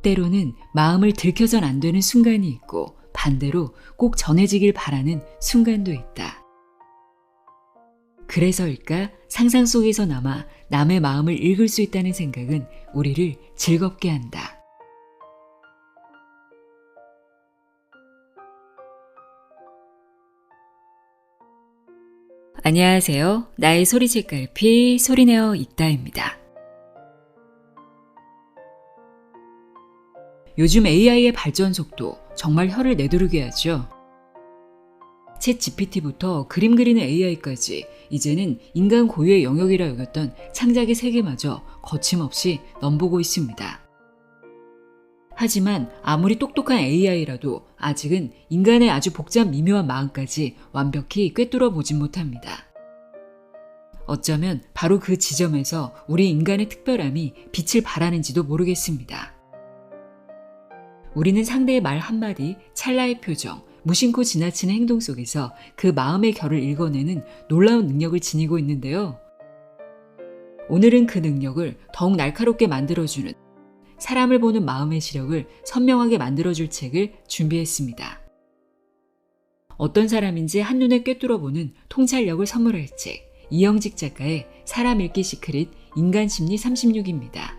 때로는 마음을 들켜선 안 되는 순간이 있고 반대로 꼭 전해지길 바라는 순간도 있다. 그래서일까 상상 속에서나마 남의 마음을 읽을 수 있다는 생각은 우리를 즐겁게 한다. 안녕하세요. 나의 소리책갈피 소리내어 읽다입니다. 요즘 AI의 발전 속도 정말 혀를 내두르게 하죠. 챗 GPT부터 그림 그리는 AI까지 이제는 인간 고유의 영역이라 여겼던 창작의 세계마저 거침없이 넘보고 있습니다. 하지만 아무리 똑똑한 AI라도 아직은 인간의 아주 복잡 미묘한 마음까지 완벽히 꿰뚫어 보진 못합니다. 어쩌면 바로 그 지점에서 우리 인간의 특별함이 빛을 발하는지도 모르겠습니다. 우리는 상대의 말 한마디, 찰나의 표정, 무심코 지나치는 행동 속에서 그 마음의 결을 읽어내는 놀라운 능력을 지니고 있는데요. 오늘은 그 능력을 더욱 날카롭게 만들어주는 사람을 보는 마음의 시력을 선명하게 만들어줄 책을 준비했습니다. 어떤 사람인지 한눈에 꿰뚫어보는 통찰력을 선물할 책, 이영직 작가의 사람 읽기 시크릿 인간 심리 36입니다.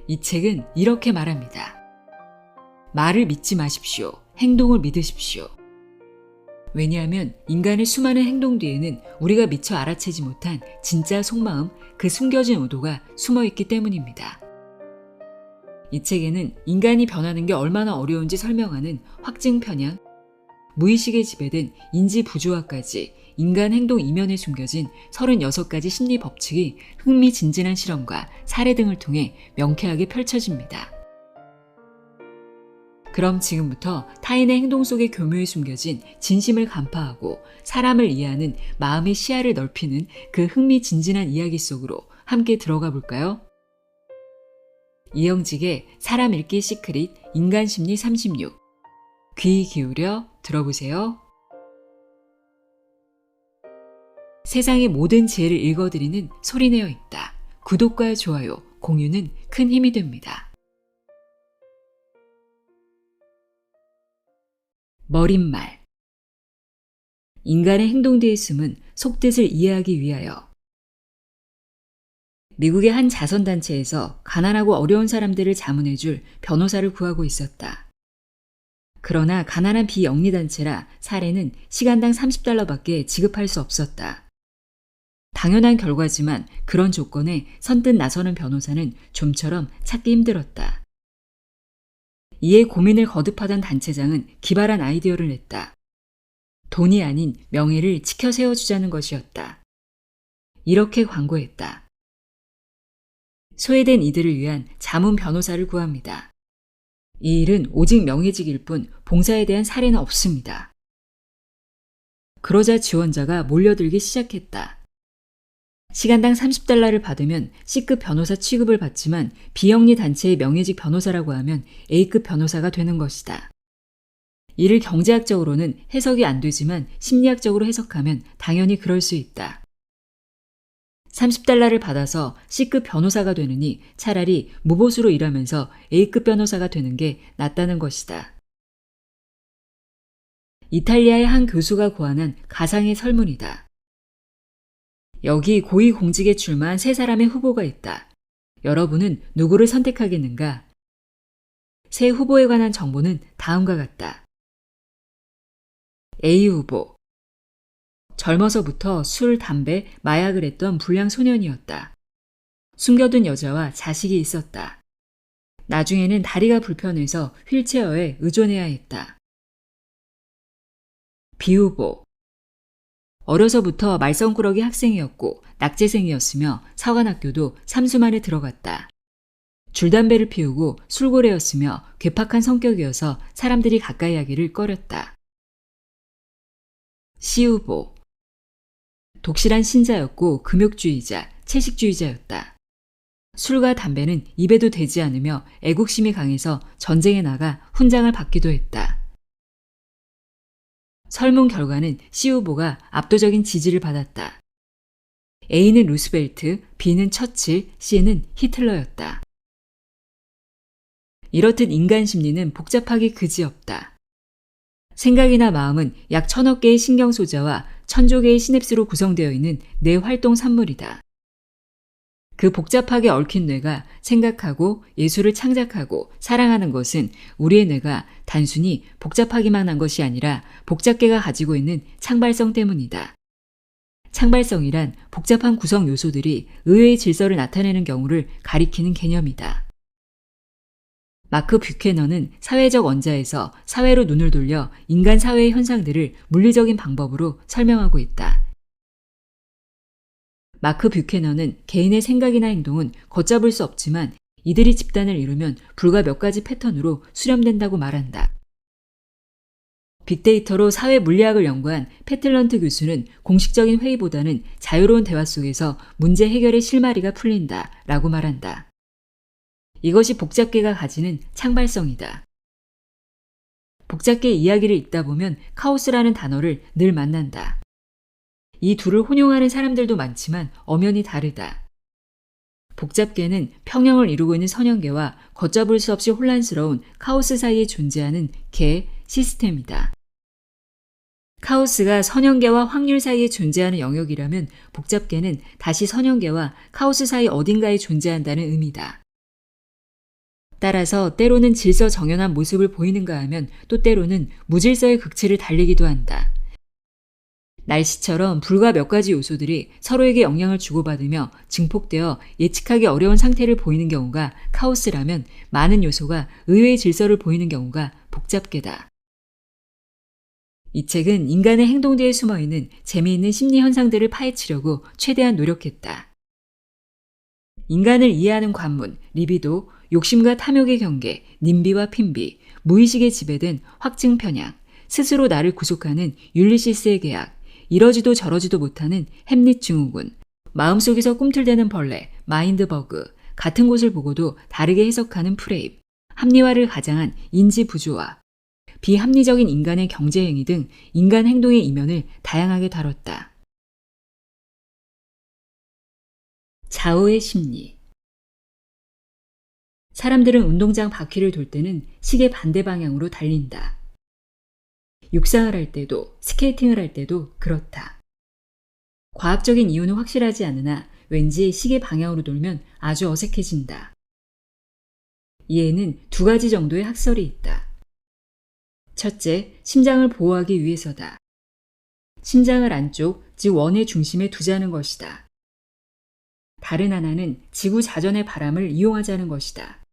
이 책은 이렇게 말합니다. 말을 믿지 마십시오. 행동을 믿으십시오. 왜냐하면 인간의 수많은 행동 뒤에는 우리가 미처 알아채지 못한 진짜 속마음, 그 숨겨진 의도가 숨어있기 때문입니다. 이 책에는 인간이 변하는 게 얼마나 어려운지 설명하는 확증 편향, 무의식에 지배된 인지 부조화까지 인간 행동 이면에 숨겨진 36가지 심리 법칙이 흥미진진한 실험과 사례 등을 통해 명쾌하게 펼쳐집니다. 그럼 지금부터 타인의 행동 속에 교묘히 숨겨진 진심을 간파하고 사람을 이해하는 마음의 시야를 넓히는 그 흥미진진한 이야기 속으로 함께 들어가 볼까요? 이영직의 사람 읽기 시크릿 인간 심리 36. 귀 기울여 들어보세요. 세상의 모든 지혜를 읽어드리는 소리내어 읽다. 구독과 좋아요, 공유는 큰 힘이 됩니다. 머릿말. 인간의 행동 뒤에 숨은 속뜻을 이해하기 위하여. 미국의 한 자선단체에서 가난하고 어려운 사람들을 자문해줄 변호사를 구하고 있었다. 그러나 가난한 비영리단체라 사례는 시간당 $30밖에 지급할 수 없었다. 당연한 결과지만 그런 조건에 선뜻 나서는 변호사는 좀처럼 찾기 힘들었다. 이에 고민을 거듭하던 단체장은 기발한 아이디어를 냈다. 돈이 아닌 명예를 지켜 세워주자는 것이었다. 이렇게 광고했다. 소외된 이들을 위한 자문 변호사를 구합니다. 이 일은 오직 명예직일 뿐 봉사에 대한 사례는 없습니다. 그러자 지원자가 몰려들기 시작했다. 시간당 $30를 받으면 C급 변호사 취급을 받지만 비영리 단체의 명예직 변호사라고 하면 A급 변호사가 되는 것이다. 이를 경제학적으로는 해석이 안 되지만 심리학적으로 해석하면 당연히 그럴 수 있다. $30를 받아서 C급 변호사가 되느니 차라리 무보수로 일하면서 A급 변호사가 되는 게 낫다는 것이다. 이탈리아의 한 교수가 고안한 가상의 설문이다. 여기 고위공직에 출마한 3사람의 후보가 있다. 여러분은 누구를 선택하겠는가? 세 후보에 관한 정보는 다음과 같다. A 후보. 젊어서부터 술, 담배, 마약을 했던 불량 소년이었다. 숨겨둔 여자와 자식이 있었다. 나중에는 다리가 불편해서 휠체어에 의존해야 했다. B 후보. 어려서부터 말썽꾸러기 학생이었고 낙제생이었으며 사관학교도 3수 만에 들어갔다. 줄담배를 피우고 술고래였으며 괴팍한 성격이어서 사람들이 가까이 하기를 꺼렸다. C 후보. 독실한 신자였고 금욕주의자, 채식주의자였다. 술과 담배는 입에도 대지 않으며 애국심이 강해서 전쟁에 나가 훈장을 받기도 했다. 설문 결과는 C 후보가 압도적인 지지를 받았다. A는 루스벨트, B는 처칠, C는 히틀러였다. 이렇듯 인간 심리는 복잡하기 그지없다. 생각이나 마음은 약 1000억 개의 신경소자와 1000조 개의 시냅스로 구성되어 있는 뇌 활동 산물이다. 그 복잡하게 얽힌 뇌가 생각하고 예술을 창작하고 사랑하는 것은 우리의 뇌가 단순히 복잡하기만 한 것이 아니라 복잡계가 가지고 있는 창발성 때문이다. 창발성이란 복잡한 구성 요소들이 의외의 질서를 나타내는 경우를 가리키는 개념이다. 마크 뷰캐넌은 사회적 원자에서 사회로 눈을 돌려 인간 사회의 현상들을 물리적인 방법으로 설명하고 있다. 마크 뷰캐넌은 개인의 생각이나 행동은 걷잡을 수 없지만 이들이 집단을 이루면 불과 몇 가지 패턴으로 수렴된다고 말한다. 빅데이터로 사회 물리학을 연구한 패틀런트 교수는 공식적인 회의보다는 자유로운 대화 속에서 문제 해결의 실마리가 풀린다 라고 말한다. 이것이 복잡계가 가지는 창발성이다. 복잡계 이야기를 읽다 보면 카오스라는 단어를 늘 만난다. 이 둘을 혼용하는 사람들도 많지만 엄연히 다르다. 복잡계는 평형을 이루고 있는 선형계와 걷잡을 수 없이 혼란스러운 카오스 사이에 존재하는 계, 시스템이다. 카오스가 선형계와 확률 사이에 존재하는 영역이라면 복잡계는 다시 선형계와 카오스 사이 어딘가에 존재한다는 의미다. 따라서 때로는 질서 정연한 모습을 보이는가 하면 또 때로는 무질서의 극치를 달리기도 한다. 날씨처럼 불과 몇 가지 요소들이 서로에게 영향을 주고받으며 증폭되어 예측하기 어려운 상태를 보이는 경우가 카오스라면 많은 요소가 의외의 질서를 보이는 경우가 복잡계다. 이 책은 인간의 행동 뒤에 숨어있는 재미있는 심리 현상들을 파헤치려고 최대한 노력했다. 인간을 이해하는 관문, 리비도, 욕심과 탐욕의 경계, 님비와 핀비, 무의식에 지배된 확증 편향, 스스로 나를 구속하는 율리시스의 계약, 이러지도 저러지도 못하는 햄릿 증후군, 마음속에서 꿈틀대는 벌레, 마인드 버그, 같은 곳을 보고도 다르게 해석하는 프레임, 합리화를 가장한 인지 부조화, 비합리적인 인간의 경제 행위 등 인간 행동의 이면을 다양하게 다뤘다. 좌우의 심리. 사람들은 운동장 바퀴를 돌 때는 시계 반대 방향으로 달린다. 육상을 할 때도 스케이팅을 할 때도 그렇다. 과학적인 이유는 확실하지 않으나 왠지 시계 방향으로 돌면 아주 어색해진다. 이에는 두 가지 정도의 학설이 있다. 첫째, 심장을 보호하기 위해서다. 심장을 안쪽, 즉 원의 중심에 두자는 것이다. 다른 하나는 지구 자전의 바람을 이용하자는 것이다.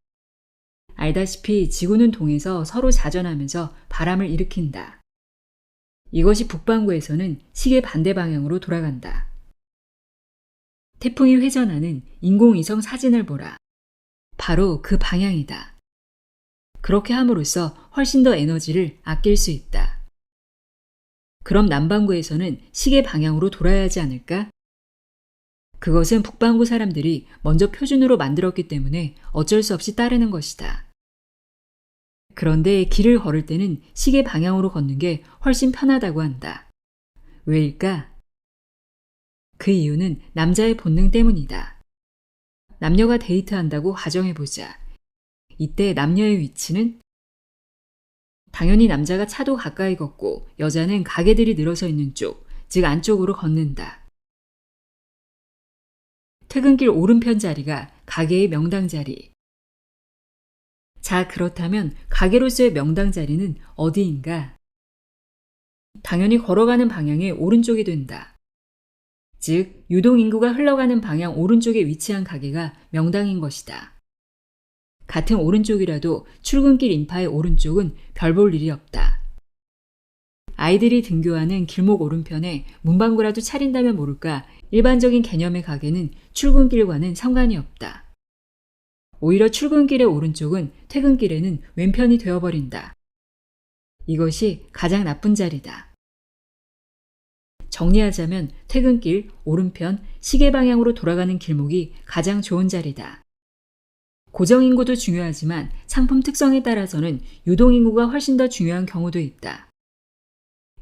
알다시피 지구는 동에서 서로 자전하면서 바람을 일으킨다. 이것이 북반구에서는 시계 반대 방향으로 돌아간다. 태풍이 회전하는 인공위성 사진을 보라. 바로 그 방향이다. 그렇게 함으로써 훨씬 더 에너지를 아낄 수 있다. 그럼 남반구에서는 시계 방향으로 돌아야 하지 않을까? 그것은 북반구 사람들이 먼저 표준으로 만들었기 때문에 어쩔 수 없이 따르는 것이다. 그런데 길을 걸을 때는 시계 방향으로 걷는 게 훨씬 편하다고 한다. 왜일까? 그 이유는 남자의 본능 때문이다. 남녀가 데이트한다고 가정해보자. 이때 남녀의 위치는? 당연히 남자가 차도 가까이 걷고 여자는 가게들이 늘어서 있는 쪽, 즉 안쪽으로 걷는다. 퇴근길 오른편 자리가 가게의 명당 자리. 자, 그렇다면 가게로서의 명당 자리는 어디인가? 당연히 걸어가는 방향의 오른쪽이 된다. 즉, 유동인구가 흘러가는 방향 오른쪽에 위치한 가게가 명당인 것이다. 같은 오른쪽이라도 출근길 인파의 오른쪽은 별 볼 일이 없다. 아이들이 등교하는 길목 오른편에 문방구라도 차린다면 모를까 일반적인 개념의 가게는 출근길과는 상관이 없다. 오히려 출근길의 오른쪽은 퇴근길에는 왼편이 되어버린다. 이것이 가장 나쁜 자리다. 정리하자면 퇴근길, 오른편, 시계 방향으로 돌아가는 길목이 가장 좋은 자리다. 고정인구도 중요하지만 상품 특성에 따라서는 유동인구가 훨씬 더 중요한 경우도 있다.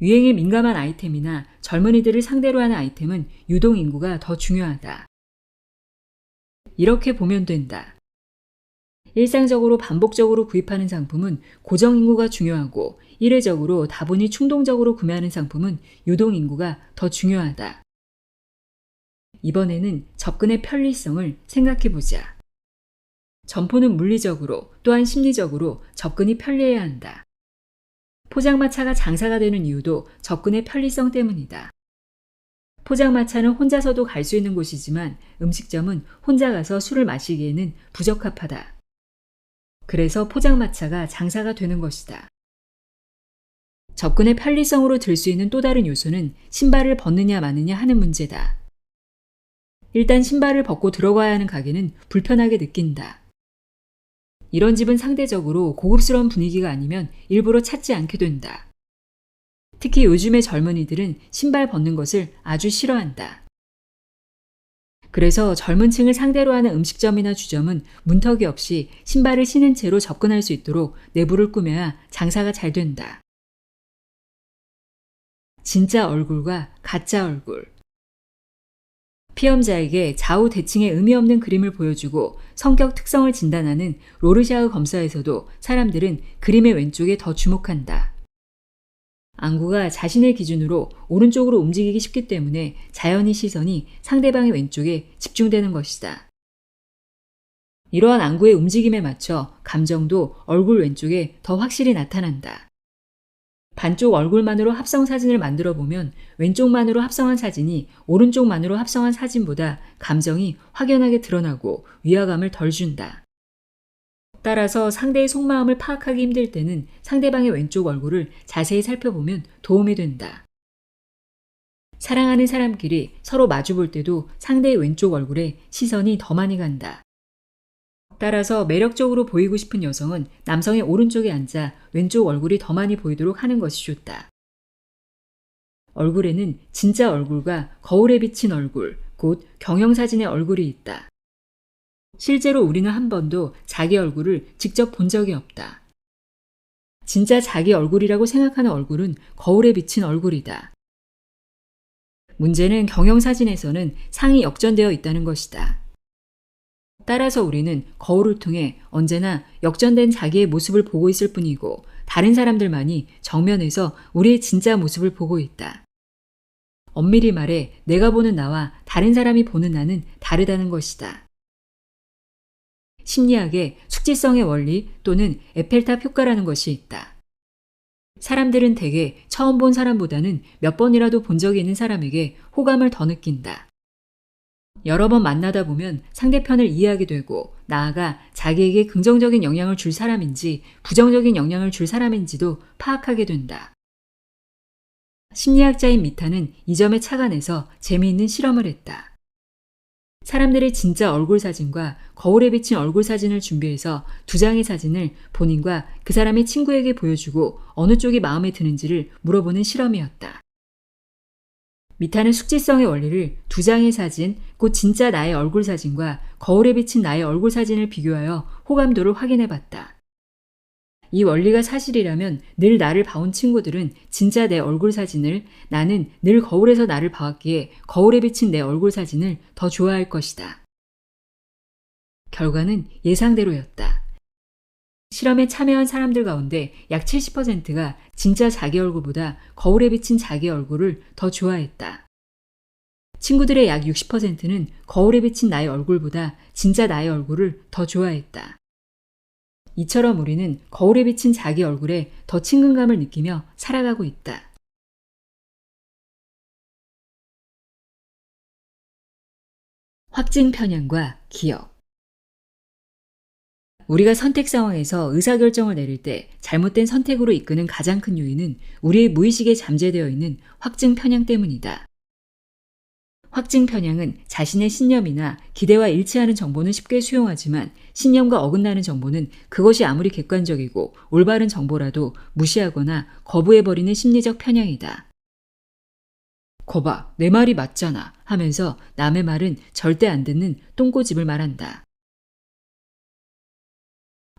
유행에 민감한 아이템이나 젊은이들을 상대로 하는 아이템은 유동인구가 더 중요하다. 이렇게 보면 된다. 일상적으로 반복적으로 구입하는 상품은 고정인구가 중요하고 이례적으로 다분히 충동적으로 구매하는 상품은 유동인구가 더 중요하다. 이번에는 접근의 편리성을 생각해보자. 점포는 물리적으로 또한 심리적으로 접근이 편리해야 한다. 포장마차가 장사가 되는 이유도 접근의 편리성 때문이다. 포장마차는 혼자서도 갈 수 있는 곳이지만 음식점은 혼자 가서 술을 마시기에는 부적합하다. 그래서 포장마차가 장사가 되는 것이다. 접근의 편리성으로 들 수 있는 또 다른 요소는 신발을 벗느냐 마느냐 하는 문제다. 일단 신발을 벗고 들어가야 하는 가게는 불편하게 느낀다. 이런 집은 상대적으로 고급스러운 분위기가 아니면 일부러 찾지 않게 된다. 특히 요즘의 젊은이들은 신발 벗는 것을 아주 싫어한다. 그래서 젊은 층을 상대로 하는 음식점이나 주점은 문턱이 없이 신발을 신은 채로 접근할 수 있도록 내부를 꾸며야 장사가 잘 된다. 진짜 얼굴과 가짜 얼굴. 피험자에게 좌우 대칭의 의미 없는 그림을 보여주고 성격 특성을 진단하는 로르샤흐 검사에서도 사람들은 그림의 왼쪽에 더 주목한다. 안구가 자신의 기준으로 오른쪽으로 움직이기 쉽기 때문에 자연히 시선이 상대방의 왼쪽에 집중되는 것이다. 이러한 안구의 움직임에 맞춰 감정도 얼굴 왼쪽에 더 확실히 나타난다. 반쪽 얼굴만으로 합성 사진을 만들어 보면 왼쪽만으로 합성한 사진이 오른쪽만으로 합성한 사진보다 감정이 확연하게 드러나고 위화감을 덜 준다. 따라서 상대의 속마음을 파악하기 힘들 때는 상대방의 왼쪽 얼굴을 자세히 살펴보면 도움이 된다. 사랑하는 사람끼리 서로 마주 볼 때도 상대의 왼쪽 얼굴에 시선이 더 많이 간다. 따라서 매력적으로 보이고 싶은 여성은 남성의 오른쪽에 앉아 왼쪽 얼굴이 더 많이 보이도록 하는 것이 좋다. 얼굴에는 진짜 얼굴과 거울에 비친 얼굴, 곧 경영사진의 얼굴이 있다. 실제로 우리는 한 번도 자기 얼굴을 직접 본 적이 없다. 진짜 자기 얼굴이라고 생각하는 얼굴은 거울에 비친 얼굴이다. 문제는 경영사진에서는 상이 역전되어 있다는 것이다. 따라서 우리는 거울을 통해 언제나 역전된 자기의 모습을 보고 있을 뿐이고 다른 사람들만이 정면에서 우리의 진짜 모습을 보고 있다. 엄밀히 말해 내가 보는 나와 다른 사람이 보는 나는 다르다는 것이다. 심리학에 숙지성의 원리 또는 에펠탑 효과라는 것이 있다. 사람들은 대개 처음 본 사람보다는 몇 번이라도 본 적이 있는 사람에게 호감을 더 느낀다. 여러 번 만나다 보면 상대편을 이해하게 되고 나아가 자기에게 긍정적인 영향을 줄 사람인지 부정적인 영향을 줄 사람인지도 파악하게 된다. 심리학자인 미타는 이 점에 착안해서 재미있는 실험을 했다. 사람들의 진짜 얼굴 사진과 거울에 비친 얼굴 사진을 준비해서 두 장의 사진을 본인과 그 사람의 친구에게 보여주고 어느 쪽이 마음에 드는지를 물어보는 실험이었다. 미타는 숙지성의 원리를 두 장의 사진, 곧 진짜 나의 얼굴 사진과 거울에 비친 나의 얼굴 사진을 비교하여 호감도를 확인해 봤다. 이 원리가 사실이라면 늘 나를 봐온 친구들은 진짜 내 얼굴 사진을, 나는 늘 거울에서 나를 봐왔기에 거울에 비친 내 얼굴 사진을 더 좋아할 것이다. 결과는 예상대로였다. 실험에 참여한 사람들 가운데 약 70%가 진짜 자기 얼굴보다 거울에 비친 자기 얼굴을 더 좋아했다. 친구들의 약 60%는 거울에 비친 나의 얼굴보다 진짜 나의 얼굴을 더 좋아했다. 이처럼 우리는 거울에 비친 자기 얼굴에 더 친근감을 느끼며 살아가고 있다. 확증 편향과 기억. 우리가 선택 상황에서 의사결정을 내릴 때 잘못된 선택으로 이끄는 가장 큰 요인은 우리의 무의식에 잠재되어 있는 확증 편향 때문이다. 확증 편향은 자신의 신념이나 기대와 일치하는 정보는 쉽게 수용하지만 신념과 어긋나는 정보는 그것이 아무리 객관적이고 올바른 정보라도 무시하거나 거부해버리는 심리적 편향이다. 거봐, 내 말이 맞잖아 하면서 남의 말은 절대 안 듣는 똥꼬집을 말한다.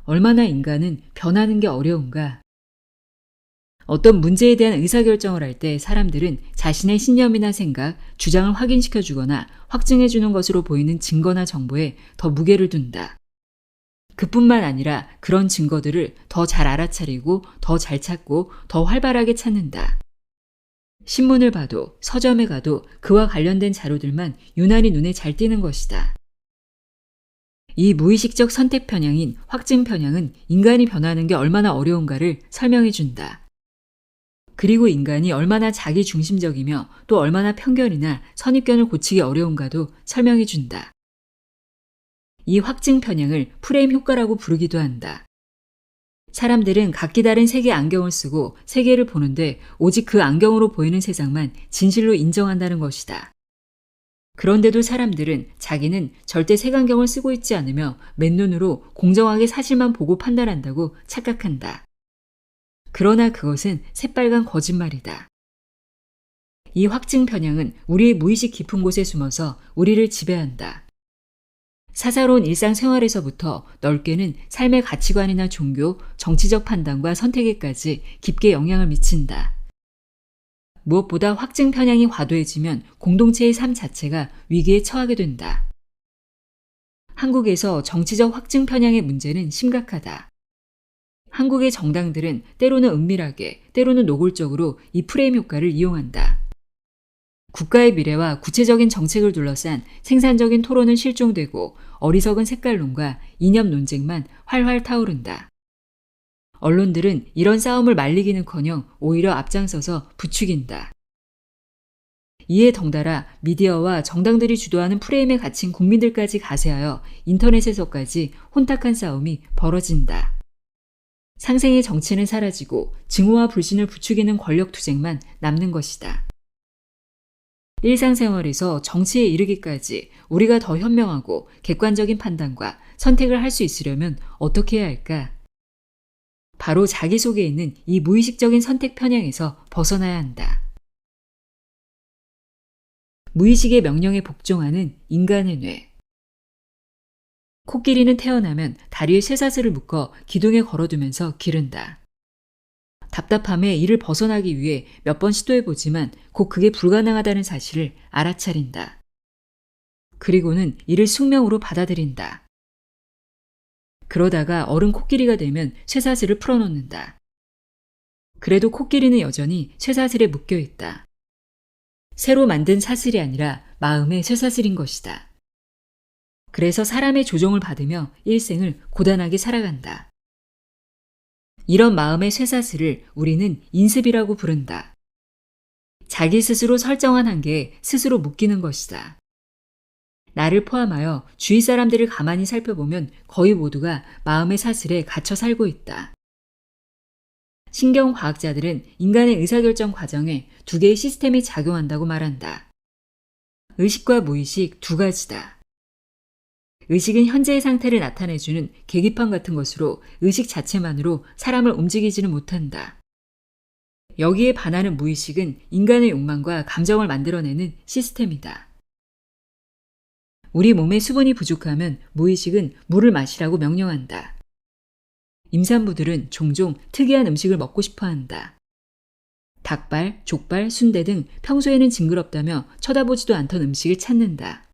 얼마나 인간은 변하는 게 어려운가? 어떤 문제에 대한 의사결정을 할 때 사람들은 자신의 신념이나 생각, 주장을 확인시켜주거나 확증해주는 것으로 보이는 증거나 정보에 더 무게를 둔다. 그뿐만 아니라 그런 증거들을 더 잘 알아차리고 더 잘 찾고 더 활발하게 찾는다. 신문을 봐도 서점에 가도 그와 관련된 자료들만 유난히 눈에 잘 띄는 것이다. 이 무의식적 선택 편향인 확증 편향은 인간이 변하는 게 얼마나 어려운가를 설명해 준다. 그리고 인간이 얼마나 자기 중심적이며 또 얼마나 편견이나 선입견을 고치기 어려운가도 설명해 준다. 이 확증 편향을 프레임 효과라고 부르기도 한다. 사람들은 각기 다른 색의 안경을 쓰고 세계를 보는데 오직 그 안경으로 보이는 세상만 진실로 인정한다는 것이다. 그런데도 사람들은 자기는 절대 색안경을 쓰고 있지 않으며 맨눈으로 공정하게 사실만 보고 판단한다고 착각한다. 그러나 그것은 새빨간 거짓말이다. 이 확증 편향은 우리의 무의식 깊은 곳에 숨어서 우리를 지배한다. 사사로운 일상생활에서부터 넓게는 삶의 가치관이나 종교, 정치적 판단과 선택에까지 깊게 영향을 미친다. 무엇보다 확증 편향이 과도해지면 공동체의 삶 자체가 위기에 처하게 된다. 한국에서 정치적 확증 편향의 문제는 심각하다. 한국의 정당들은 때로는 은밀하게, 때로는 노골적으로 이 프레임 효과를 이용한다. 국가의 미래와 구체적인 정책을 둘러싼 생산적인 토론은 실종되고 어리석은 색깔론과 이념 논쟁만 활활 타오른다. 언론들은 이런 싸움을 말리기는커녕 오히려 앞장서서 부추긴다. 이에 덩달아 미디어와 정당들이 주도하는 프레임에 갇힌 국민들까지 가세하여 인터넷에서까지 혼탁한 싸움이 벌어진다. 상생의 정치는 사라지고 증오와 불신을 부추기는 권력투쟁만 남는 것이다. 일상생활에서 정치에 이르기까지 우리가 더 현명하고 객관적인 판단과 선택을 할 수 있으려면 어떻게 해야 할까? 바로 자기 속에 있는 이 무의식적인 선택 편향에서 벗어나야 한다. 무의식의 명령에 복종하는 인간의 뇌. 코끼리는 태어나면 다리에 쇠사슬을 묶어 기둥에 걸어두면서 기른다. 답답함에 이를 벗어나기 위해 몇 번 시도해보지만 곧 그게 불가능하다는 사실을 알아차린다. 그리고는 이를 숙명으로 받아들인다. 그러다가 어른 코끼리가 되면 쇠사슬을 풀어놓는다. 그래도 코끼리는 여전히 쇠사슬에 묶여있다. 새로 만든 사슬이 아니라 마음의 쇠사슬인 것이다. 그래서 사람의 조종을 받으며 일생을 고단하게 살아간다. 이런 마음의 쇠사슬을 우리는 인습이라고 부른다. 자기 스스로 설정한 한계에 스스로 묶이는 것이다. 나를 포함하여 주위 사람들을 가만히 살펴보면 거의 모두가 마음의 사슬에 갇혀 살고 있다. 신경과학자들은 인간의 의사결정 과정에 두 개의 시스템이 작용한다고 말한다. 의식과 무의식 두 가지다. 의식은 현재의 상태를 나타내주는 계기판 같은 것으로 의식 자체만으로 사람을 움직이지는 못한다. 여기에 반하는 무의식은 인간의 욕망과 감정을 만들어내는 시스템이다. 우리 몸에 수분이 부족하면 무의식은 물을 마시라고 명령한다. 임산부들은 종종 특이한 음식을 먹고 싶어 한다. 닭발, 족발, 순대 등 평소에는 징그럽다며 쳐다보지도 않던 음식을 찾는다.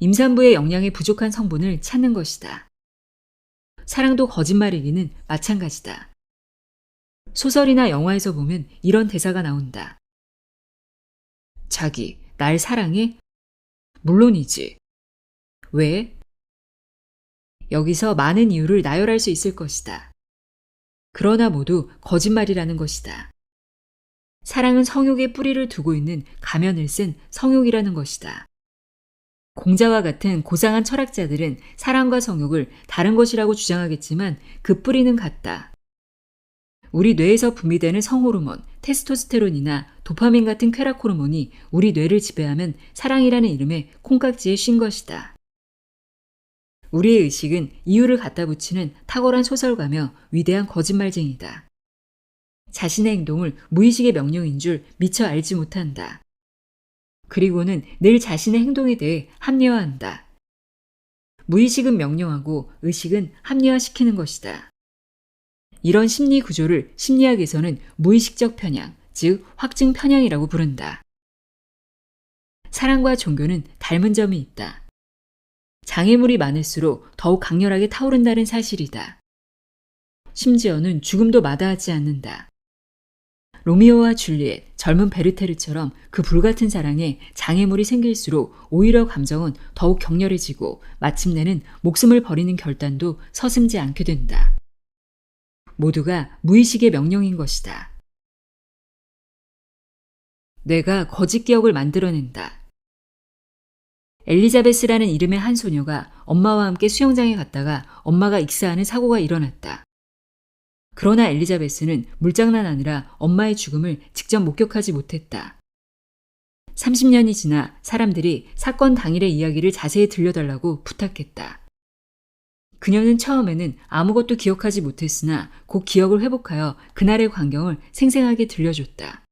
임산부의 영양이 부족한 성분을 찾는 것이다. 사랑도 거짓말이기는 마찬가지다. 소설이나 영화에서 보면 이런 대사가 나온다. 자기, 날 사랑해? 물론이지. 왜? 여기서 많은 이유를 나열할 수 있을 것이다. 그러나 모두 거짓말이라는 것이다. 사랑은 성욕에 뿌리를 두고 있는 가면을 쓴 성욕이라는 것이다. 공자와 같은 고상한 철학자들은 사랑과 성욕을 다른 것이라고 주장하겠지만 그 뿌리는 같다. 우리 뇌에서 분비되는 성호르몬, 테스토스테론이나 도파민 같은 쾌락 호르몬이 우리 뇌를 지배하면 사랑이라는 이름의 콩깍지에 쉰 것이다. 우리의 의식은 이유를 갖다 붙이는 탁월한 소설가며 위대한 거짓말쟁이다. 자신의 행동을 무의식의 명령인 줄 미처 알지 못한다. 그리고는 늘 자신의 행동에 대해 합리화한다. 무의식은 명령하고 의식은 합리화시키는 것이다. 이런 심리 구조를 심리학에서는 무의식적 편향, 즉 확증 편향이라고 부른다. 사랑과 종교는 닮은 점이 있다. 장애물이 많을수록 더욱 강렬하게 타오른다는 사실이다. 심지어는 죽음도 마다하지 않는다. 로미오와 줄리엣, 젊은 베르테르처럼 그 불같은 사랑에 장애물이 생길수록 오히려 감정은 더욱 격렬해지고 마침내는 목숨을 버리는 결단도 서슴지 않게 된다. 모두가 무의식의 명령인 것이다. 뇌가 거짓 기억을 만들어낸다. 엘리자베스라는 이름의 한 소녀가 엄마와 함께 수영장에 갔다가 엄마가 익사하는 사고가 일어났다. 그러나 엘리자베스는 물장난하느라 엄마의 죽음을 직접 목격하지 못했다. 30년이 지나 사람들이 사건 당일의 이야기를 자세히 들려달라고 부탁했다. 그녀는 처음에는 아무것도 기억하지 못했으나 곧 기억을 회복하여 그날의 광경을 생생하게 들려줬다.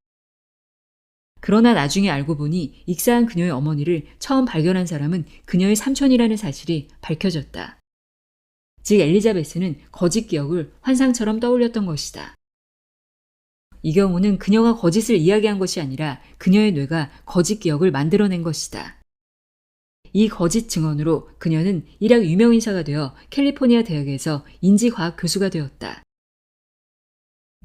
그러나 나중에 알고 보니 익사한 그녀의 어머니를 처음 발견한 사람은 그녀의 삼촌이라는 사실이 밝혀졌다. 즉 엘리자베스는 거짓 기억을 환상처럼 떠올렸던 것이다. 이 경우는 그녀가 거짓을 이야기한 것이 아니라 그녀의 뇌가 거짓 기억을 만들어낸 것이다. 이 거짓 증언으로 그녀는 일약 유명인사가 되어 캘리포니아 대학에서 인지과학 교수가 되었다.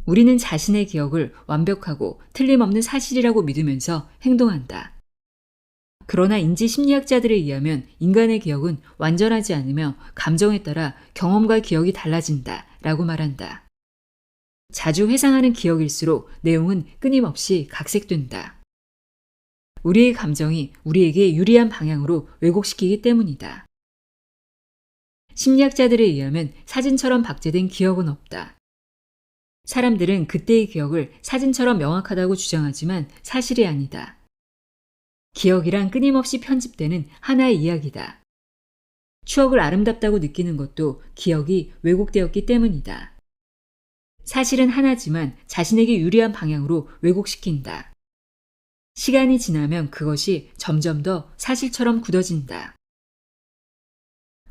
우리는 자신의 기억을 완벽하고 틀림없는 사실이라고 믿으면서 행동한다. 그러나 인지심리학자들에 의하면 인간의 기억은 완전하지 않으며 감정에 따라 경험과 기억이 달라진다 라고 말한다. 자주 회상하는 기억일수록 내용은 끊임없이 각색된다. 우리의 감정이 우리에게 유리한 방향으로 왜곡시키기 때문이다. 심리학자들에 의하면 사진처럼 박제된 기억은 없다. 사람들은 그때의 기억을 사진처럼 명확하다고 주장하지만 사실이 아니다. 기억이란 끊임없이 편집되는 하나의 이야기다. 추억을 아름답다고 느끼는 것도 기억이 왜곡되었기 때문이다. 사실은 하나지만 자신에게 유리한 방향으로 왜곡시킨다. 시간이 지나면 그것이 점점 더 사실처럼 굳어진다.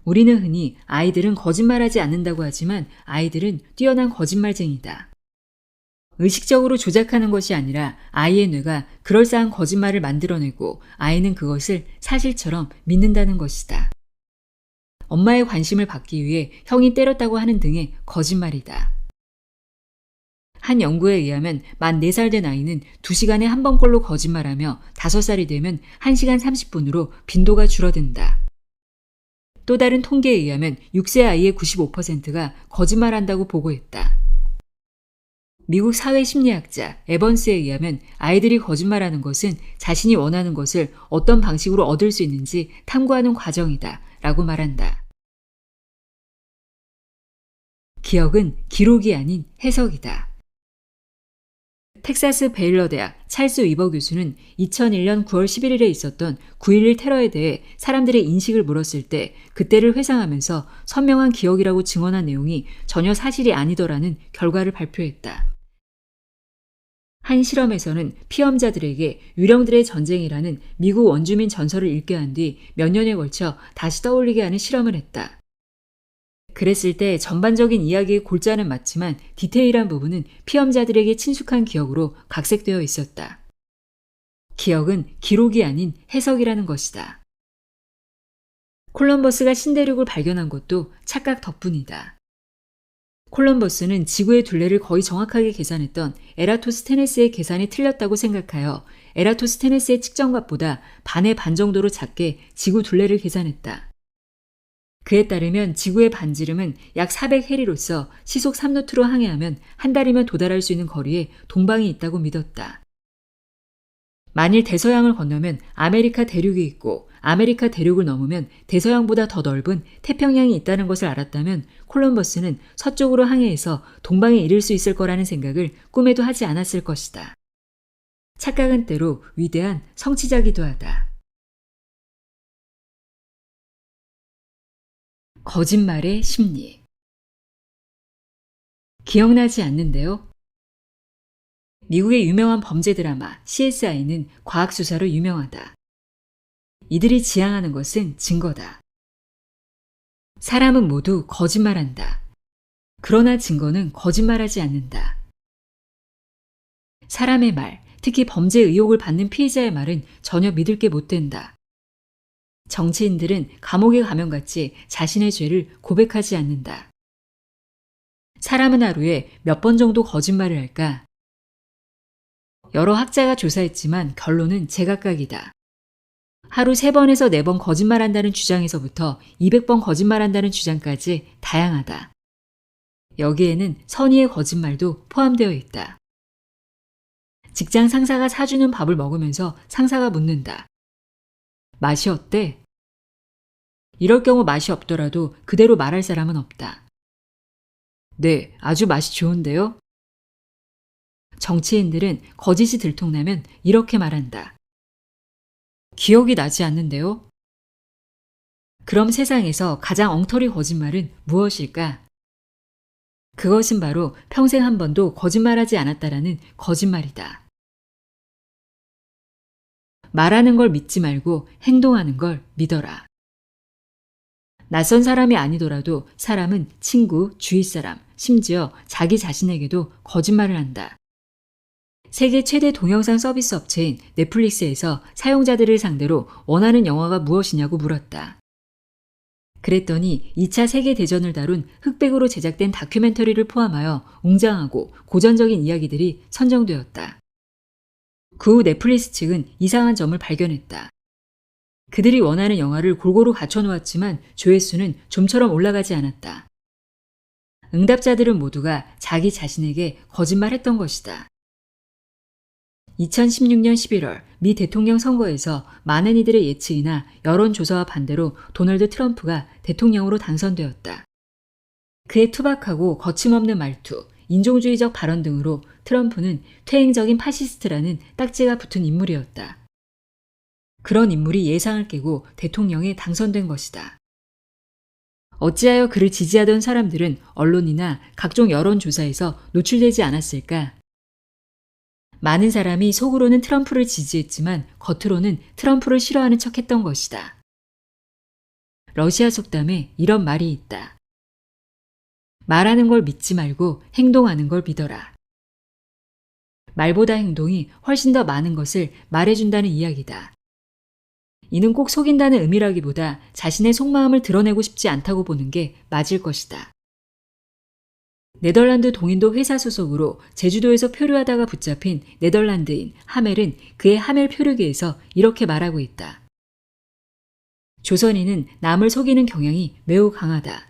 우리는 흔히 아이들은 거짓말하지 않는다고 하지만 아이들은 뛰어난 거짓말쟁이다. 의식적으로 조작하는 것이 아니라 아이의 뇌가 그럴싸한 거짓말을 만들어내고 아이는 그것을 사실처럼 믿는다는 것이다. 엄마의 관심을 받기 위해 형이 때렸다고 하는 등의 거짓말이다. 한 연구에 의하면 만 4살 된 아이는 2시간에 한 번꼴로 거짓말하며 5살이 되면 1시간 30분으로 빈도가 줄어든다. 또 다른 통계에 의하면 6세 아이의 95%가 거짓말한다고 보고했다. 미국 사회심리학자 에번스에 의하면 아이들이 거짓말하는 것은 자신이 원하는 것을 어떤 방식으로 얻을 수 있는지 탐구하는 과정이다 라고 말한다. 기억은 기록이 아닌 해석이다. 텍사스 베일러 대학 찰스 위버 교수는 2001년 9월 11일에 있었던 9.11 테러에 대해 사람들의 인식을 물었을 때 그때를 회상하면서 선명한 기억이라고 증언한 내용이 전혀 사실이 아니더라는 결과를 발표했다. 한 실험에서는 피험자들에게 유령들의 전쟁이라는 미국 원주민 전설을 읽게 한 뒤 몇 년에 걸쳐 다시 떠올리게 하는 실험을 했다. 그랬을 때 전반적인 이야기의 골자는 맞지만 디테일한 부분은 피험자들에게 친숙한 기억으로 각색되어 있었다. 기억은 기록이 아닌 해석이라는 것이다. 콜럼버스가 신대륙을 발견한 것도 착각 덕분이다. 콜럼버스는 지구의 둘레를 거의 정확하게 계산했던 에라토스테네스의 계산이 틀렸다고 생각하여 에라토스테네스의 측정값보다 반의 반 정도로 작게 지구 둘레를 계산했다. 그에 따르면 지구의 반지름은 약 400해리로서 시속 3노트로 항해하면 한 달이면 도달할 수 있는 거리에 동방이 있다고 믿었다. 만일 대서양을 건너면 아메리카 대륙이 있고 아메리카 대륙을 넘으면 대서양보다 더 넓은 태평양이 있다는 것을 알았다면 콜럼버스는 서쪽으로 항해해서 동방에 이를 수 있을 거라는 생각을 꿈에도 하지 않았을 것이다. 착각은 때로 위대한 성취자기도 하다. 거짓말의 심리. 기억나지 않는데요? 미국의 유명한 범죄 드라마 CSI는 과학수사로 유명하다. 이들이 지향하는 것은 증거다. 사람은 모두 거짓말한다. 그러나 증거는 거짓말하지 않는다. 사람의 말, 특히 범죄 의혹을 받는 피해자의 말은 전혀 믿을 게 못 된다. 정치인들은 감옥에 가면 같이 자신의 죄를 고백하지 않는다. 사람은 하루에 몇 번 정도 거짓말을 할까? 여러 학자가 조사했지만 결론은 제각각이다. 하루 3번에서 4번 거짓말한다는 주장에서부터 200번 거짓말한다는 주장까지 다양하다. 여기에는 선의의 거짓말도 포함되어 있다. 직장 상사가 사주는 밥을 먹으면서 상사가 묻는다. 맛이 어때? 이럴 경우 맛이 없더라도 그대로 말할 사람은 없다. 네, 아주 맛이 좋은데요? 정치인들은 거짓이 들통나면 이렇게 말한다. 기억이 나지 않는데요? 그럼 세상에서 가장 엉터리 거짓말은 무엇일까? 그것은 바로 평생 한 번도 거짓말하지 않았다라는 거짓말이다. 말하는 걸 믿지 말고 행동하는 걸 믿어라. 낯선 사람이 아니더라도 사람은 친구, 주위 사람, 심지어 자기 자신에게도 거짓말을 한다. 세계 최대 동영상 서비스 업체인 넷플릭스에서 사용자들을 상대로 원하는 영화가 무엇이냐고 물었다. 그랬더니 2차 세계대전을 다룬 흑백으로 제작된 다큐멘터리를 포함하여 웅장하고 고전적인 이야기들이 선정되었다. 그 후 넷플릭스 측은 이상한 점을 발견했다. 그들이 원하는 영화를 골고루 갖춰놓았지만 조회수는 좀처럼 올라가지 않았다. 응답자들은 모두가 자기 자신에게 거짓말했던 것이다. 2016년 11월 미 대통령 선거에서 많은 이들의 예측이나 여론조사와 반대로 도널드 트럼프가 대통령으로 당선되었다. 그의 투박하고 거침없는 말투, 인종주의적 발언 등으로 트럼프는 퇴행적인 파시스트라는 딱지가 붙은 인물이었다. 그런 인물이 예상을 깨고 대통령에 당선된 것이다. 어찌하여 그를 지지하던 사람들은 언론이나 각종 여론조사에서 노출되지 않았을까? 많은 사람이 속으로는 트럼프를 지지했지만 겉으로는 트럼프를 싫어하는 척했던 것이다. 러시아 속담에 이런 말이 있다. 말하는 걸 믿지 말고 행동하는 걸 믿어라. 말보다 행동이 훨씬 더 많은 것을 말해준다는 이야기다. 이는 꼭 속인다는 의미라기보다 자신의 속마음을 드러내고 싶지 않다고 보는 게 맞을 것이다. 네덜란드 동인도 회사 소속으로 제주도에서 표류하다가 붙잡힌 네덜란드인 하멜은 그의 하멜 표류기에서 이렇게 말하고 있다. 조선인은 남을 속이는 경향이 매우 강하다.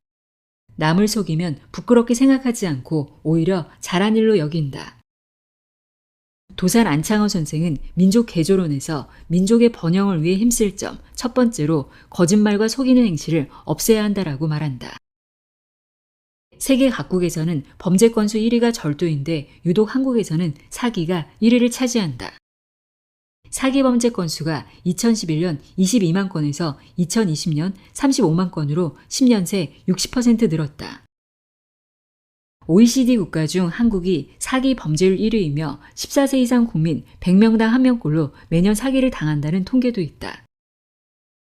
남을 속이면 부끄럽게 생각하지 않고 오히려 잘한 일로 여긴다. 도산 안창호 선생은 민족 개조론에서 민족의 번영을 위해 힘쓸 점 첫 번째로 거짓말과 속이는 행실을 없애야 한다라고 말한다. 세계 각국에서는 범죄 건수 1위가 절도인데 유독 한국에서는 사기가 1위를 차지한다. 사기 범죄 건수가 2011년 22만 건에서 2020년 35만 건으로 10년 새 60% 늘었다. OECD 국가 중 한국이 사기 범죄율 1위이며 14세 이상 국민 100명당 1명꼴로 매년 사기를 당한다는 통계도 있다.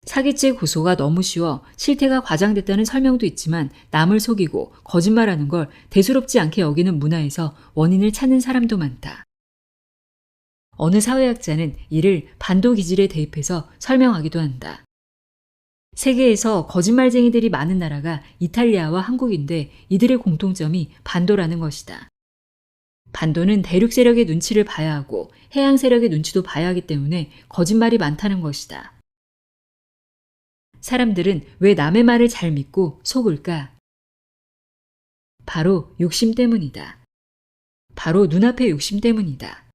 사기죄 고소가 너무 쉬워 실태가 과장됐다는 설명도 있지만 남을 속이고 거짓말하는 걸 대수롭지 않게 여기는 문화에서 원인을 찾는 사람도 많다. 어느 사회학자는 이를 반도 기질에 대입해서 설명하기도 한다. 세계에서 거짓말쟁이들이 많은 나라가 이탈리아와 한국인데 이들의 공통점이 반도라는 것이다. 반도는 대륙 세력의 눈치를 봐야 하고 해양 세력의 눈치도 봐야 하기 때문에 거짓말이 많다는 것이다. 사람들은 왜 남의 말을 잘 믿고 속을까? 바로 욕심 때문이다. 바로 눈앞의 욕심 때문이다.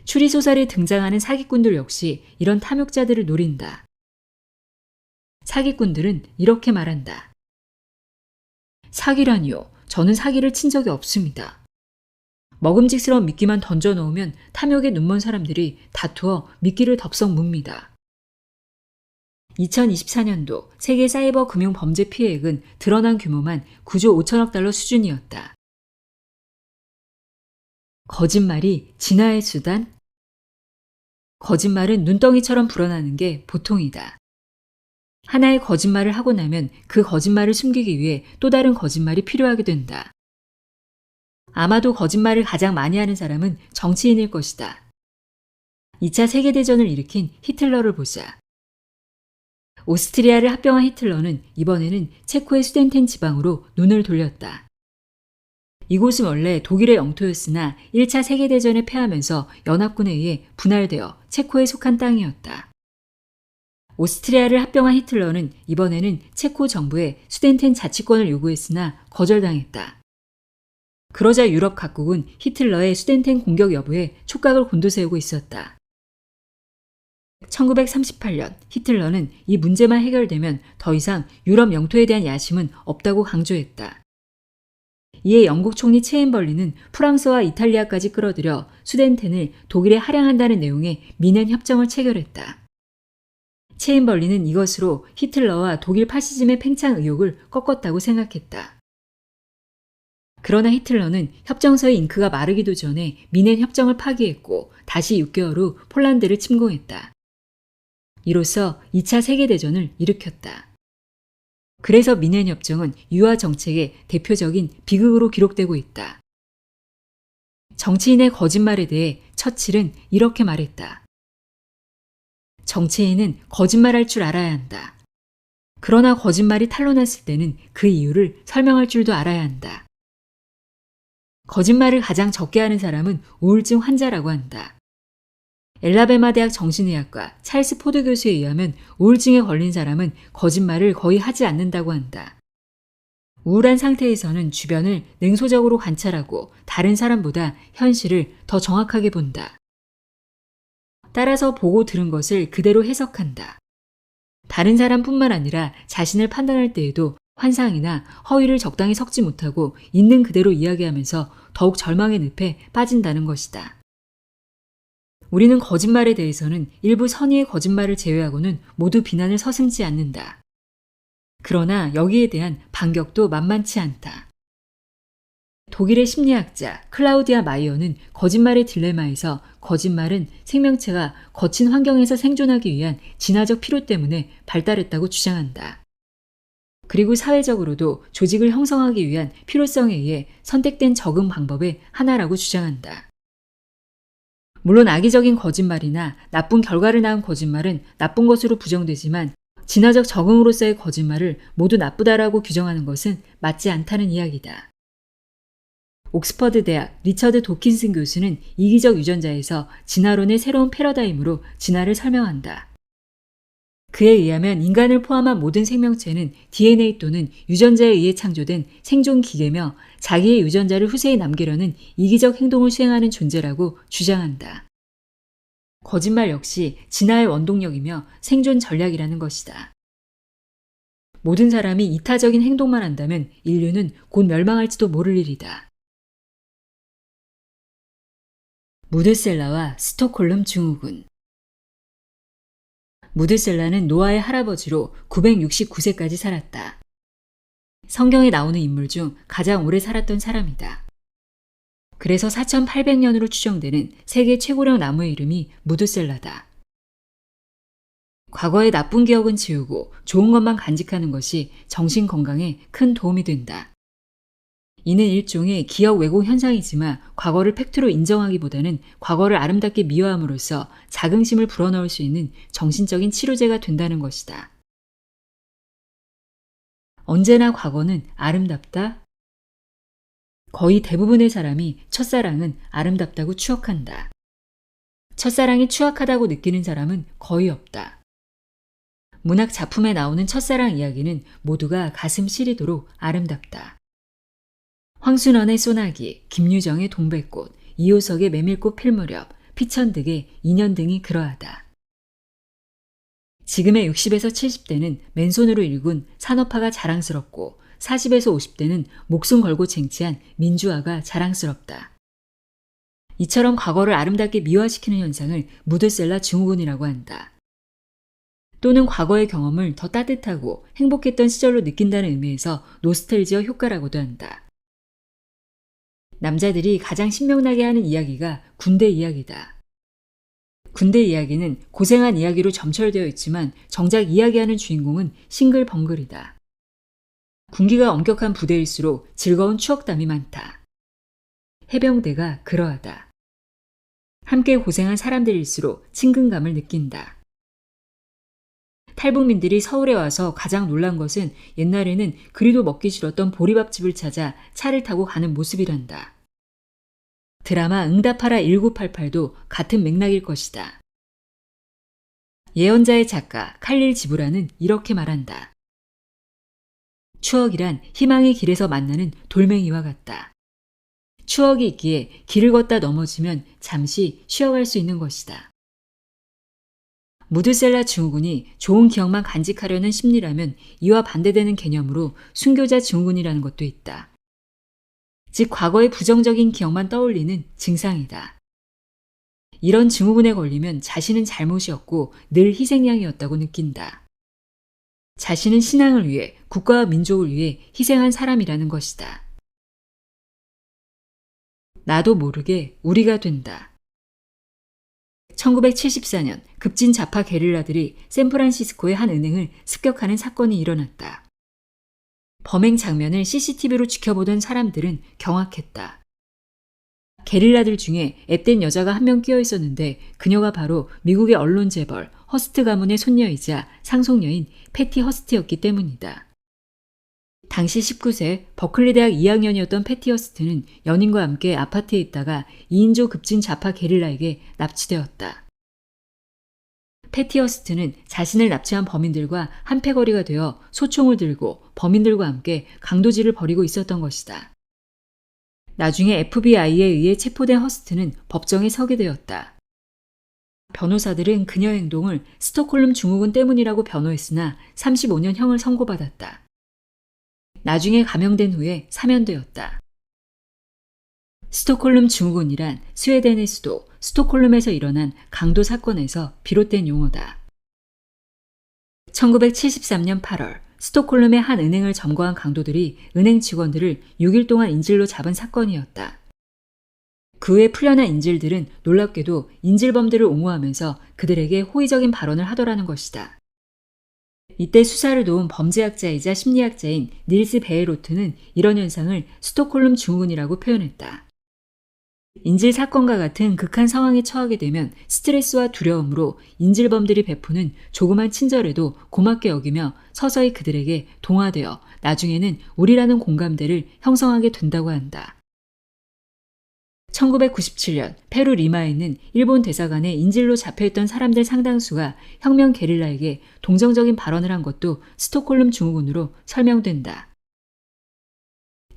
추리소설에 등장하는 사기꾼들 역시 이런 탐욕자들을 노린다. 사기꾼들은 이렇게 말한다. 사기라니요. 저는 사기를 친 적이 없습니다. 먹음직스러운 미끼만 던져놓으면 탐욕에 눈먼 사람들이 다투어 미끼를 덥석 뭅니다. 2024년도 세계 사이버 금융 범죄 피해액은 드러난 규모만 9조 5천억 달러 수준이었다. 거짓말이 진화의 수단? 거짓말은 눈덩이처럼 불어나는 게 보통이다. 하나의 거짓말을 하고 나면 그 거짓말을 숨기기 위해 또 다른 거짓말이 필요하게 된다. 아마도 거짓말을 가장 많이 하는 사람은 정치인일 것이다. 2차 세계대전을 일으킨 히틀러를 보자. 오스트리아를 합병한 히틀러는 이번에는 체코의 수덴텐 지방으로 눈을 돌렸다. 이곳은 원래 독일의 영토였으나 1차 세계대전에 패하면서 연합군에 의해 분할되어 체코에 속한 땅이었다. 오스트리아를 합병한 히틀러는 이번에는 체코 정부에 수덴텐 자치권을 요구했으나 거절당했다. 그러자 유럽 각국은 히틀러의 수덴텐 공격 여부에 촉각을 곤두세우고 있었다. 1938년 히틀러는 이 문제만 해결되면 더 이상 유럽 영토에 대한 야심은 없다고 강조했다. 이에 영국 총리 체인벌린은 프랑스와 이탈리아까지 끌어들여 수덴텐을 독일에 할양한다는 내용의 미넨 협정을 체결했다. 체인벌린은 이것으로 히틀러와 독일 파시즘의 팽창 의혹을 꺾었다고 생각했다. 그러나 히틀러는 협정서의 잉크가 마르기도 전에 미넨 협정을 파기했고 다시 6개월 후 폴란드를 침공했다. 이로써 2차 세계대전을 일으켰다. 그래서 미넨 협정은 유화 정책의 대표적인 비극으로 기록되고 있다. 정치인의 거짓말에 대해 처칠은 이렇게 말했다. 정치인은 거짓말할 줄 알아야 한다. 그러나 거짓말이 탄로났을 때는 그 이유를 설명할 줄도 알아야 한다. 거짓말을 가장 적게 하는 사람은 우울증 환자라고 한다. 엘라베마 대학 정신의학과 찰스 포드 교수에 의하면 우울증에 걸린 사람은 거짓말을 거의 하지 않는다고 한다. 우울한 상태에서는 주변을 냉소적으로 관찰하고 다른 사람보다 현실을 더 정확하게 본다. 따라서 보고 들은 것을 그대로 해석한다. 다른 사람뿐만 아니라 자신을 판단할 때에도 환상이나 허위를 적당히 섞지 못하고 있는 그대로 이야기하면서 더욱 절망의 늪에 빠진다는 것이다. 우리는 거짓말에 대해서는 일부 선의의 거짓말을 제외하고는 모두 비난을 서슴지 않는다. 그러나 여기에 대한 반격도 만만치 않다. 독일의 심리학자 클라우디아 마이어는 거짓말의 딜레마에서 거짓말은 생명체가 거친 환경에서 생존하기 위한 진화적 필요 때문에 발달했다고 주장한다. 그리고 사회적으로도 조직을 형성하기 위한 필요성에 의해 선택된 적응 방법의 하나라고 주장한다. 물론 악의적인 거짓말이나 나쁜 결과를 낳은 거짓말은 나쁜 것으로 부정되지만 진화적 적응으로서의 거짓말을 모두 나쁘다라고 규정하는 것은 맞지 않다는 이야기다. 옥스퍼드 대학 리처드 도킨슨 교수는 이기적 유전자에서 진화론의 새로운 패러다임으로 진화를 설명한다. 그에 의하면 인간을 포함한 모든 생명체는 DNA 또는 유전자에 의해 창조된 생존 기계며 자기의 유전자를 후세에 남기려는 이기적 행동을 수행하는 존재라고 주장한다. 거짓말 역시 진화의 원동력이며 생존 전략이라는 것이다. 모든 사람이 이타적인 행동만 한다면 인류는 곧 멸망할지도 모를 일이다. 무드셀라와 스톡홀름 증후군. 무드셀라는 노아의 할아버지로 969세까지 살았다. 성경에 나오는 인물 중 가장 오래 살았던 사람이다. 그래서 4800년으로 추정되는 세계 최고령 나무의 이름이 무드셀라다. 과거의 나쁜 기억은 지우고 좋은 것만 간직하는 것이 정신 건강에 큰 도움이 된다. 이는 일종의 기억 왜곡 현상이지만 과거를 팩트로 인정하기보다는 과거를 아름답게 미화함으로써 자긍심을 불어넣을 수 있는 정신적인 치료제가 된다는 것이다. 언제나 과거는 아름답다. 거의 대부분의 사람이 첫사랑은 아름답다고 추억한다. 첫사랑이 추악하다고 느끼는 사람은 거의 없다. 문학 작품에 나오는 첫사랑 이야기는 모두가 가슴 시리도록 아름답다. 황순원의 소나기, 김유정의 동백꽃, 이효석의 메밀꽃 필 무렵, 피천득의 인연 등이 그러하다. 지금의 60에서 70대는 맨손으로 일군 산업화가 자랑스럽고 40에서 50대는 목숨 걸고 쟁취한 민주화가 자랑스럽다. 이처럼 과거를 아름답게 미화시키는 현상을 무드셀라 증후군이라고 한다. 또는 과거의 경험을 더 따뜻하고 행복했던 시절로 느낀다는 의미에서 노스텔지어 효과라고도 한다. 남자들이 가장 신명나게 하는 이야기가 군대 이야기다. 군대 이야기는 고생한 이야기로 점철되어 있지만 정작 이야기하는 주인공은 싱글벙글이다. 군기가 엄격한 부대일수록 즐거운 추억담이 많다. 해병대가 그러하다. 함께 고생한 사람들일수록 친근감을 느낀다. 탈북민들이 서울에 와서 가장 놀란 것은 옛날에는 그리도 먹기 싫었던 보리밥집을 찾아 차를 타고 가는 모습이란다. 드라마 응답하라 1988도 같은 맥락일 것이다. 예언자의 작가 칼릴 지브라는 이렇게 말한다. 추억이란 희망의 길에서 만나는 돌멩이와 같다. 추억이 있기에 길을 걷다 넘어지면 잠시 쉬어갈 수 있는 것이다. 무드셀라 증후군이 좋은 기억만 간직하려는 심리라면 이와 반대되는 개념으로 순교자 증후군이라는 것도 있다. 즉 과거의 부정적인 기억만 떠올리는 증상이다. 이런 증후군에 걸리면 자신은 잘못이었고 늘 희생양이었다고 느낀다. 자신은 신앙을 위해 국가와 민족을 위해 희생한 사람이라는 것이다. 나도 모르게 우리가 된다. 1974년 급진 좌파 게릴라들이 샌프란시스코의 한 은행을 습격하는 사건이 일어났다. 범행 장면을 CCTV로 지켜보던 사람들은 경악했다. 게릴라들 중에 앳된 여자가 한 명 끼어 있었는데 그녀가 바로 미국의 언론 재벌 허스트 가문의 손녀이자 상속녀인 패티 허스트였기 때문이다. 당시 19세 버클리 대학 2학년이었던 패티 허스트는 연인과 함께 아파트에 있다가 2인조 급진 좌파 게릴라에게 납치되었다. 패티 허스트는 자신을 납치한 범인들과 한패거리가 되어 소총을 들고 범인들과 함께 강도질을 벌이고 있었던 것이다. 나중에 FBI에 의해 체포된 허스트는 법정에 서게 되었다. 변호사들은 그녀의 행동을 스톡홀름 증후군 때문이라고 변호했으나 35년형을 선고받았다. 나중에 감형된 후에 사면되었다. 스톡홀름 증후군이란 스웨덴의 수도 스톡홀름에서 일어난 강도 사건에서 비롯된 용어다. 1973년 8월 스톡홀름의 한 은행을 점거한 강도들이 은행 직원들을 6일 동안 인질로 잡은 사건이었다. 그 후에 풀려난 인질들은 놀랍게도 인질범들을 옹호하면서 그들에게 호의적인 발언을 하더라는 것이다. 이때 수사를 도운 범죄학자이자 심리학자인 닐스 베헤로트는 이런 현상을 스톡홀름 증후군이라고 표현했다. 인질 사건과 같은 극한 상황에 처하게 되면 스트레스와 두려움으로 인질범들이 베푸는 조그만 친절에도 고맙게 여기며 서서히 그들에게 동화되어 나중에는 우리라는 공감대를 형성하게 된다고 한다. 1997년 페루 리마에 있는 일본 대사관에 인질로 잡혀있던 사람들 상당수가 혁명 게릴라에게 동정적인 발언을 한 것도 스톡홀름 증후군으로 설명된다.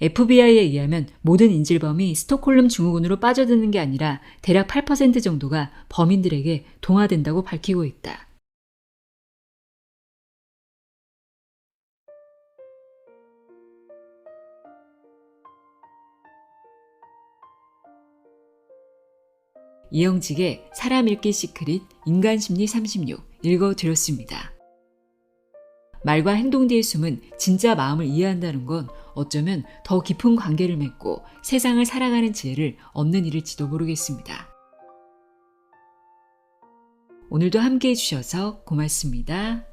FBI에 의하면 모든 인질범이 스톡홀름 증후군으로 빠져드는 게 아니라 대략 8% 정도가 범인들에게 동화된다고 밝히고 있다. 이영직의 사람 읽기 시크릿 인간심리 36 읽어드렸습니다. 말과 행동 뒤에 숨은 진짜 마음을 이해한다는 건 어쩌면 더 깊은 관계를 맺고 세상을 살아가는 지혜를 얻는 일일지도 모르겠습니다. 오늘도 함께해 주셔서 고맙습니다.